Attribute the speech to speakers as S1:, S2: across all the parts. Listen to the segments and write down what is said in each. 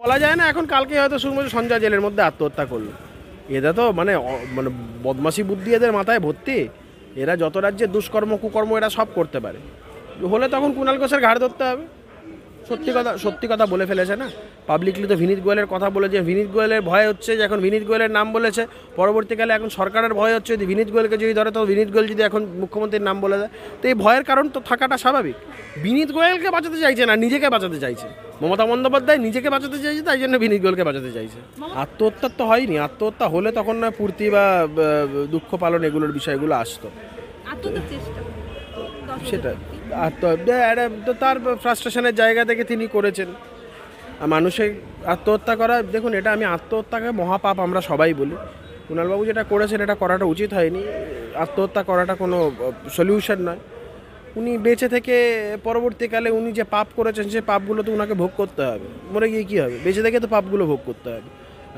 S1: বলা যায় না এখন, কালকে হয়তো শুনবো যে সঞ্জয় জেলের মধ্যে আত্মহত্যা করলো। এরা তো মানে মানে বদমাশি বুদ্ধি এদের মাথায় ভর্তি। এরা যত রাজ্যে দুষ্কর্ম কুকর্ম এরা সব করতে পারে, হলে তখন কুণাল ঘোষের ঘাড় ধরতে হবে। সত্যি কথা বলে ফেলেছে না পাবলিকলি। তো বিনীত গোয়েলের কথা বলে, যে বিনীত গোয়েলের ভয় হচ্ছে, যে এখন বিনীত গোয়েলের নাম বলেছে, পরবর্তীকালে এখন সরকারের ভয় হচ্ছে যদি বিনীত গোয়েলকে যদি ধরে, তো বিনীত গোয়েল যদি এখন মুখ্যমন্ত্রীর নাম বলে দেয়, তো এই ভয়ের কারণ তো থাকাটা স্বাভাবিক। বিনীত গোয়েলকে বাঁচাতে চাইছে না, নিজেকে বাঁচাতে চাইছে। মমতা বন্দ্যোপাধ্যায় নিজেকে বাঁচাতে চাইছে, তাই জন্য বিনীত গোয়েলকে বাঁচাতে চাইছে। আত্মহত্যার তো হয়নি, আত্মহত্যা হলে তখন না পূর্তি বা দুঃখ পালন এগুলোর বিষয়গুলো আসতো। সেটা তো তার ফ্রাস্ট্রেশনের জায়গা থেকে তিনি করেছেন। মানুষের আত্মহত্যা করা, দেখুন এটা আমি আত্মহত্যাকে মহাপাপ আমরা সবাই বলি। কুণালবাবু যেটা করেছেন এটা করাটা উচিত হয়নি। আত্মহত্যা করাটা কোনো সলিউশন নয়। উনি বেঁচে থেকে পরবর্তীকালে উনি যে পাপ করেছেন সে পাপগুলো তো ওনাকে ভোগ করতে হবে। মরে গিয়ে কী হবে, বেঁচে থেকে তো পাপগুলো ভোগ করতে হবে।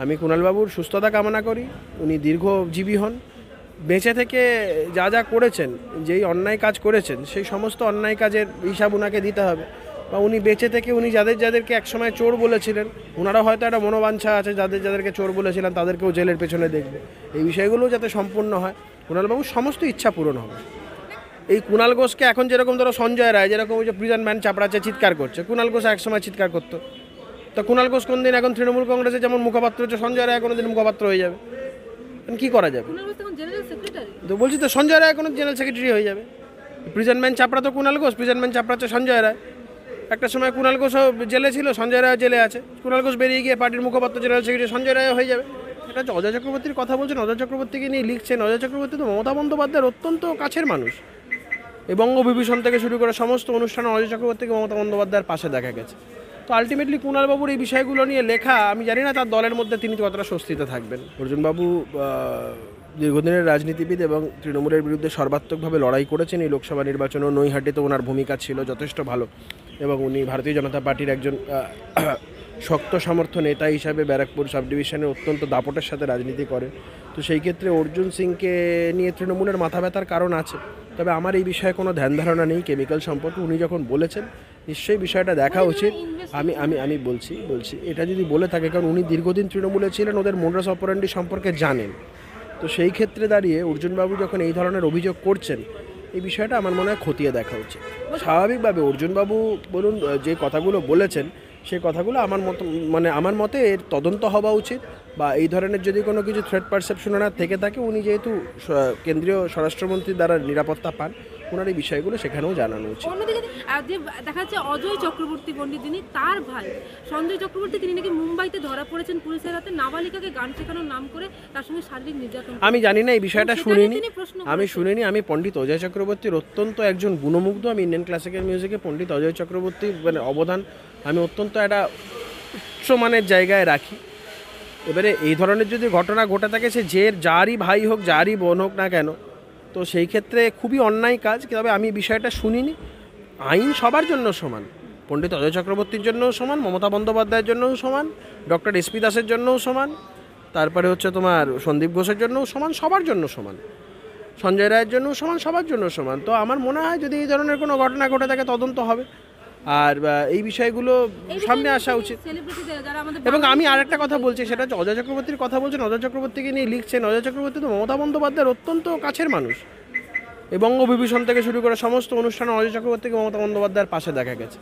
S1: আমি কুণালবাবুর সুস্থতা কামনা করি, উনি দীর্ঘজীবী হন। বেঁচে থেকে যা যা করেছেন, যেই অন্যায় কাজ করেছেন সেই সমস্ত অন্যায় কাজের হিসাব ওনাকে দিতে হবে। বা উনি বেঁচে থেকে উনি যাদেরকে একসময় চোর বলেছিলেন, ওনারা হয়তো একটা মনোবাঞ্ছা আছে যাদেরকে চোর বলেছিলেন তাদেরকেও জেলের পেছনে দেখবে। এই বিষয়গুলোও যাতে সম্পূর্ণ হয়, কুণালবাবুর সমস্ত ইচ্ছা পূরণ হবে। এই কুণাল ঘোষকে এখন যেরকম ধরো সঞ্জয় রায় যেরকম ওই যে প্রিজন ম্যান চাপড়াচ্ছে চিৎকার করছে, কুণাল ঘোষ একসময় চিৎকার করতো। তো কুণাল ঘোষ কোনদিন এখন তৃণমূল কংগ্রেসে যেমন মুখপাত্র হচ্ছে, সঞ্জয় রায় কোনোদিন মুখপাত্র হয়ে যাবে? কি করা যাবে? তো বলছি তো সঞ্জয় রায় কোনো জেনারেল সেক্রেটারি হয়ে যাবে। প্রিজন ম্যান চাপড়া তো কুণাল ঘোষ, প্রিজন ম্যান চাপড়া হচ্ছে সঞ্জয় রায়। একটা সময় কুণাল ঘোষও জেলে ছিল, সঞ্জয় রায় জেলে আছে। কুণাল ঘোষ বেরিয়ে গিয়ে পার্টির মুখপাত্র জেনারেল সেক্রেটারি সঞ্জয় রায় হয়ে যাবে। এটা হচ্ছে অজয় চক্রবর্তীর কথা বলছেন, অজয় চক্রবর্তীকে নিয়ে লিখছেন। অজয় চক্রবর্তী তো মমতা বন্দ্যোপাধ্যায়ের অত্যন্ত কাছের মানুষ। এই বঙ্গবিভূষণ থেকে শুরু করে সমস্ত অনুষ্ঠানে অজয় চক্রবর্তীকে মমতা বন্দ্যোপাধ্যায়ের পাশে দেখা গেছে। তো আলটিমেটলি কুণালবাবুর এই বিষয়গুলো নিয়ে লেখা, আমি জানি না তার দলের মধ্যে তিনি কতটা স্বস্তিতে থাকবেন। অর্জুনবাবু দীর্ঘদিনের রাজনীতিবিদ এবং তৃণমূলের বিরুদ্ধে সর্বাত্মকভাবে লড়াই করেছেন। এই লোকসভা নির্বাচনেও নৈহাটিতে ওনার ভূমিকা ছিল যথেষ্ট ভালো, এবং উনি ভারতীয় জনতা পার্টির একজন শক্ত সমর্থ নেতা হিসাবে ব্যারাকপুর সাব ডিভিশনে অত্যন্ত দাপটের সাথে রাজনীতি করেন। তো সেই ক্ষেত্রে অর্জুন সিংকে নিয়ে তৃণমূলের মাথা ব্যথার কারণ আছে। তবে আমার এই বিষয়ে কোনো ধ্যান ধারণা নেই কেমিক্যাল সম্পর্কে। উনি যখন বলেছেন নিশ্চয়ই বিষয়টা দেখা উচিত। আমি আমি আমি বলছি এটা যদি বলে থাকে, কারণ উনি দীর্ঘদিন তৃণমূলে ছিলেন, ওদের মোডাস অপারেন্ডি সম্পর্কে জানেন। তো সেই ক্ষেত্রে দাঁড়িয়ে অর্জুনবাবু যখন এই ধরনের অভিযোগ করছেন, এই বিষয়টা আমার মনে হয় খতিয়ে দেখা উচিত। স্বাভাবিকভাবে অর্জুনবাবু বলুন যে কথাগুলো বলেছেন, সেই কথাগুলো আমার মতে এর তদন্ত হওয়া উচিত। বা এই ধরনের যদি কোনো কিছু থ্রেট পারসেপশন না থেকে থাকে, উনি যেহেতু কেন্দ্রীয় স্বরাষ্ট্রমন্ত্রীর দ্বারা নিরাপত্তা পান, ওনার এই বিষয়গুলো সেখানেও জানানো উচিত।
S2: অন্যদিকে যে দেখা যাচ্ছে অজয় চক্রবর্তী পণ্ডিত, যিনি তার ভাই সঞ্জয় চক্রবর্তী, তিনি নাকি মুম্বাইতে ধরা পড়েছেন পুলিশের হাতে নাবালিকাকে গান শেখানোর নাম করে তার সঙ্গে শারীরিক নির্যাতন।
S1: আমি জানি না, এই বিষয়টা শুনিনি। আমি পণ্ডিত অজয় চক্রবর্তীর অত্যন্ত একজন গুণমুগ্ধ। আমি ইন্ডিয়ান ক্লাসিক্যাল মিউজিকে পণ্ডিত অজয় চক্রবর্তীর মানে অবদান আমি অত্যন্ত একটা উচ্চমানের জায়গায় রাখি। এবারে এই ধরনের যদি ঘটনা ঘটে থাকে, সে যারই ভাই হোক, যারই বোন হোক না কেন, তো সেই ক্ষেত্রে খুবই অন্যায় কাজ। তবে আমি বিষয়টা শুনিনি। আইন সবার জন্য সমান, পণ্ডিত অজয় চক্রবর্তীর জন্যও সমান, মমতা বন্দ্যোপাধ্যায়ের জন্যও সমান, ডক্টর এসপি দাসের জন্যও সমান, তারপরে হচ্ছে তোমার সন্দীপ ঘোষের জন্যও সমান, সবার জন্য সমান, সঞ্জয় রায়ের জন্যও সমান, সবার জন্য সমান। তো আমার মনে হয় যদি এই ধরনের কোনো ঘটনা ঘটে থাকে তদন্ত হবে, আর এই বিষয়গুলো সামনে আসা উচিত। এবং আমি আরেকটা কথা বলছি, সেটা হচ্ছে অজয় চক্রবর্তীর কথা বলছেন, অজয় চক্রবর্তীকে নিয়ে লিখছেন। অজয় চক্রবর্তী তো মমতা বন্দ্যোপাধ্যায়ের অত্যন্ত কাছের মানুষ। এই বঙ্গবিভূষণ থেকে শুরু করে সমস্ত অনুষ্ঠানে অজয় চক্রবর্তীকে মমতা বন্দ্যোপাধ্যায়ের পাশে দেখা গেছে।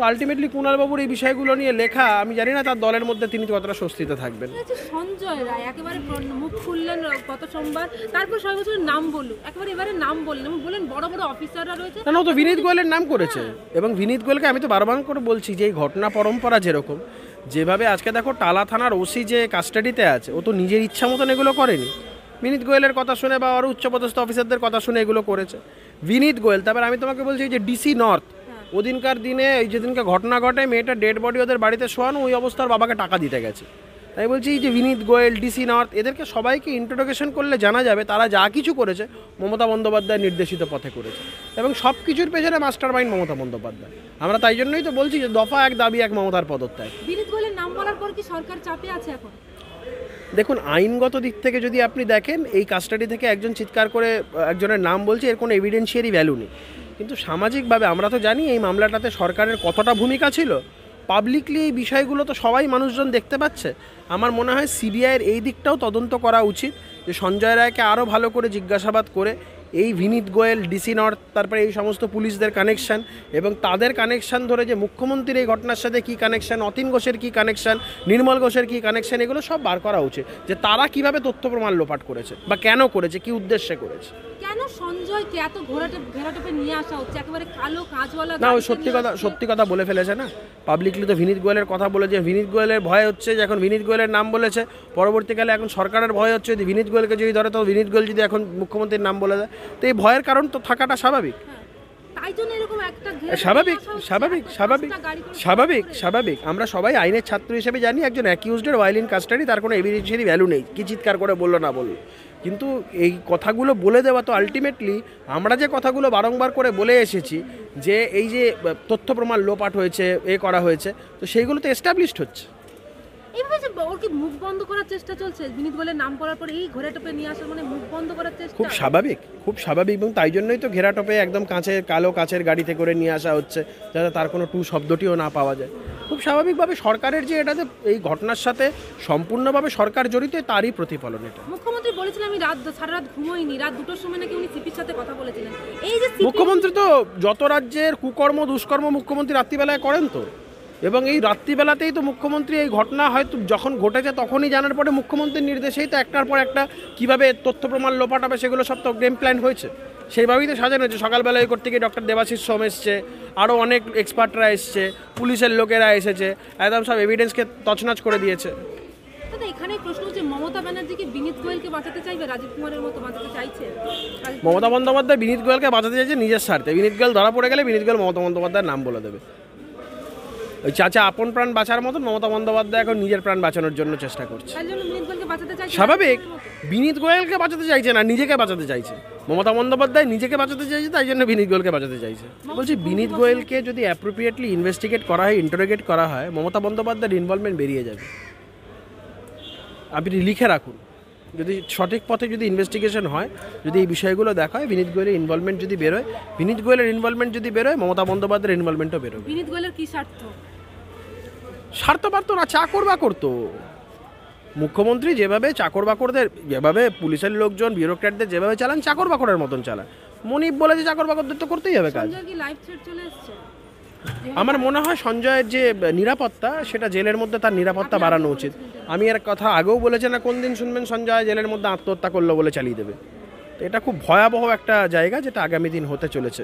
S1: তো আলটিমেটলি কুণালবাবুর এই বিষয়গুলো নিয়ে লেখা, আমি জানি না তার দলের মধ্যে তিনি কতটা স্বস্তিতে থাকবেন।
S2: সঞ্জয় রায় একেবারে মুখ খুললেন গত সোমবার, তারপর সবাই বছর নাম বলল, একেবারে এবারে নাম বললেন, বললেন বড় বড় অফিসাররা রয়েছে।
S1: না, তো বিনীত গোয়েলের নাম করেছে। এবং বিনীত গোয়েলকে আমি তো বারবার করে বলছি যে এই ঘটনা পরম্পরা যেরকম, যেভাবে আজকে দেখো টালা থানার ওসি যে কাস্টাডিতে আছে, ও তো নিজের ইচ্ছা মতন এগুলো করেনি। বিনীত গোয়েলের কথা শুনে বা আরও উচ্চপদস্থ অফিসারদের কথা শুনে এগুলো করেছে বিনীত গোয়েল। তারপর আমি তোমাকে বলছি যে ডিসি নর্থ, ওদিনকার দিনে এই যেদিনকে ঘটনা ঘটে, মেয়েটা ডেড বডি ওদের বাড়িতে শোয়ানো, ওই অবস্থার বাবাকে টাকা দিতে গেছে। তাই বলছি যে বিনীত গোয়েল, ডিসি নর্থ, এদেরকে সবাইকে ইন্ট্রোডাকশন করলে জানা যাবে তারা যা কিছু করেছে মমতা বন্দ্যোপাধ্যায় নির্দেশিত পথে করেছে, এবং সব কিছুর পেছনে মাস্টার মাইন্ড মমতা বন্দ্যোপাধ্যায়। আমরা তাই জন্যই তো বলছি যে দফা এক দাবি এক মমতার পদত্যাগ।
S2: বিনীত গোয়েলের নাম বলার পর কি সরকার চাপে আছে এখন?
S1: দেখুন, আইনগত দিক থেকে যদি আপনি দেখেন, এই কাস্টাডি থেকে একজন চিৎকার করে একজনের নাম বলছে, এর কোনো এভিডেন্সিয়ারি ভ্যালু নেই। কিন্তু সামাজিকভাবে আমরা তো জানি এই মামলাটাতে সরকারের কতটা ভূমিকা ছিল। পাবলিকলি এই বিষয়গুলো তো সবাই মানুষজন দেখতে পাচ্ছে। আমার মনে হয় সিবিআইয়ের এই দিকটাও তদন্ত করা উচিত, যে সঞ্জয় রায়কে আরও ভালো করে জিজ্ঞাসাবাদ করে এই বিনীত গোয়েল, ডিসি নর্থ, তারপরে এই সমস্ত পুলিশদের কানেকশান এবং তাদের কানেকশান ধরে যে মুখ্যমন্ত্রীর এই ঘটনার সাথে কী কানেকশান, অতীন ঘোষের কী কানেকশান, নির্মল ঘোষের কী কানেকশান, এগুলো সব বার করা উচিত, যে তারা কিভাবে তথ্য প্রমাণ লোপাট করেছে বা কেন করেছে, কী উদ্দেশ্যে করেছে।
S2: কেন সঞ্জয়কে এত ঘোরাটোপে নিয়ে আসা হচ্ছে, একেবারে কালো কাজওয়ালা
S1: না, ওই সত্যি কথা বলে ফেলেছে না পাবলিকলি। তো বিনীত গোয়েলের কথা বলেছে, বিনীত গোয়েলের ভয় হচ্ছে যে এখন বিনীত গোয়েলের নাম বলেছে, পরবর্তীকালে এখন সরকারের ভয় হচ্ছে যদি বিনীত গোয়েলকে যদি ধরে, তো বিনীত গোয়েল যদি এখন মুখ্যমন্ত্রীর নাম বলে দেয়, তো এই ভয়ের কারণ তো থাকাটা স্বাভাবিক।
S2: তাই জন্য এরকম একটা
S1: স্বাভাবিক আমরা সবাই আইনের ছাত্র হিসেবে জানি একজন অ্যাকিউজডের ভায়োলিন কাস্টাডি, তার কোনো এভিডেন্সিয়ারি ভ্যালু নেই, কি চিৎকার করে বললো না বললো, কিন্তু এই কথাগুলো বলে দেওয়া তো আলটিমেটলি আমরা যে কথাগুলো বারংবার করে বলে এসেছি যে এই যে তথ্য প্রমাণ লোপাট হয়েছে, করা হয়েছে, তো সেইগুলো তো এস্টাবলিশড হচ্ছে।
S2: এইভাবে যে ওর কি মুখ বন্ধ করার চেষ্টা চলছে, বিনীত বলে নাম করার পর এই ঘোরাটোপে নিয়ে আসার মানে মুখ বন্ধ করার চেষ্টা।
S1: খুব স্বাভাবিক এবং তাই জন্যই তো ঘেরাটোপে একদম কালো কাচের গাড়িতে করে নিয়ে আসা হচ্ছে, যাতে তার কোনো টু শব্দটিও না পাওয়া যায়। খুব স্বাভাবিকভাবে সরকারের যে এটাতে এই ঘটনার সাথে সম্পূর্ণভাবে সরকার জড়িত, তারই প্রতিফলন এটা।
S2: মুখ্যমন্ত্রী বলেছিলেন আমি সারা রাত ঘুমোইনি, রাত 2টোর সময় নাকি উনি সিপির সাথে কথা বলেছিলেন। এই যে
S1: মুখ্যমন্ত্রী তো যত রাজ্যের কুকর্ম দুষ্কর্ম মুখ্যমন্ত্রী রাত্রিবেলায় করেন তো, এবং এই রাত্রিবেলাতেই তো মুখ্যমন্ত্রী এই ঘটনা হয়তো যখন ঘটেছে তখনই জানার পরে মুখ্যমন্ত্রীর নির্দেশেই তো একটার পর একটা কীভাবে তথ্য প্রমাণ লোপাট হবে সেগুলো সব তো গেম প্ল্যান হয়েছে, সেইভাবেই তো সাজানো হয়েছে। সকালবেলা এই করতে গিয়ে ডক্টর দেবাশিস সোম এসছে, আরও অনেক এক্সপার্টরা এসছে, পুলিশের লোকেরা এসেছে, একদম সব এভিডেন্সকে তছনছ করে দিয়েছে।
S2: এখানে প্রশ্ন হচ্ছে মমতা ব্যানার্জিকে বিনীত গোয়েলকে বাঁচাতে চাইবে, রাজীব কুমারের মতো বাঁচাতে চাইছে?
S1: মমতা বন্দ্যোপাধ্যায় বিনীত গোয়েলকে বাঁচাতে চাইছে নিজের স্বার্থে। বিনীত গোয়েল ধরা পড়ে গেলে বিনীত গোয়েল মমতা বন্দ্যোপাধ্যায়ের নাম বলে দেবে। ওই চাচা আপন প্রাণ বাঁচার মতন মমতা বন্দ্যোপাধ্যায় এখন নিজের প্রাণ বাঁচানোর জন্য চেষ্টা করছে। স্বাভাবিক, বিনীত গোয়েলকে বাঁচাতে চাইছে না, নিজেকে বাঁচাতে চাইছে। মমতা বন্দ্যোপাধ্যায় নিজেকে বাঁচাতে চাইছে, তাই জন্য বিনীত গোয়েলকে বাঁচাতে চাইছে। বলছি, বিনীত গোয়েলকে যদি অ্যাপ্রোপ্রিয়েটলি ইনভেস্টিগেট করা হয়, ইন্টারোগেট করা হয়, মমতা বন্দ্যোপাধ্যায়ের ইনভলভমেন্ট বেরিয়ে যাবে। আপনি লিখে রাখুন, যদি সঠিক পথে যদি ইনভেস্টিগেশন হয়, যদি এই বিষয়গুলো দেখা হয়, বিনীত গোয়েলের ইনভলভমেন্ট যদি বেরোয়, মমতা বন্দ্যোপাধ্যায়ের ইনভলভমেন্টও বেরোয়।
S2: বিনীত গোয়েলের কি
S1: স্বার্থ পারতো না, চাকর বাকর তো। মুখ্যমন্ত্রী যেভাবে চাকর বাকরদের, যেভাবে পুলিশের লোকজন বিউরোক্র্যাটদের যেভাবে চালান, চাকর বাকরের মতন চালায়। মনিপ বলে যে চাকর বাকরদের তো করতেই হবে কাজ। আমার মনে হয় সঞ্জয়ের যে নিরাপত্তা, সেটা জেলের মধ্যে তার নিরাপত্তা বাড়ানো উচিত। আমি এর কথা আগেও বলেছি না, কোন দিন শুনবেন সঞ্জয় জেলের মধ্যে আত্মহত্যা করলো বলে চালিয়ে দেবে। এটা খুব ভয়াবহ একটা জায়গা, যেটা আগামী দিন হতে চলেছে।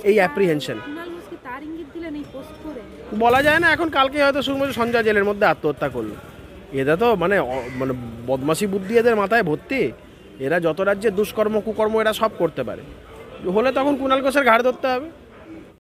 S1: এই অ্যাপ্রিহেনশন বলা যায় না, এখন কালকে হয়তো শুনবো সঞ্জয় জেলের মধ্যে আত্মহত্যা করলো। এরা তো মানে বদমাশি বুদ্ধি এদের মাথায় ভর্তি। এরা যত রাজ্যে দুষ্কর্ম কুকর্ম এরা সব করতে পারে, হলে তখন কুণাল ঘোষের ঘাড় ধরতে হবে।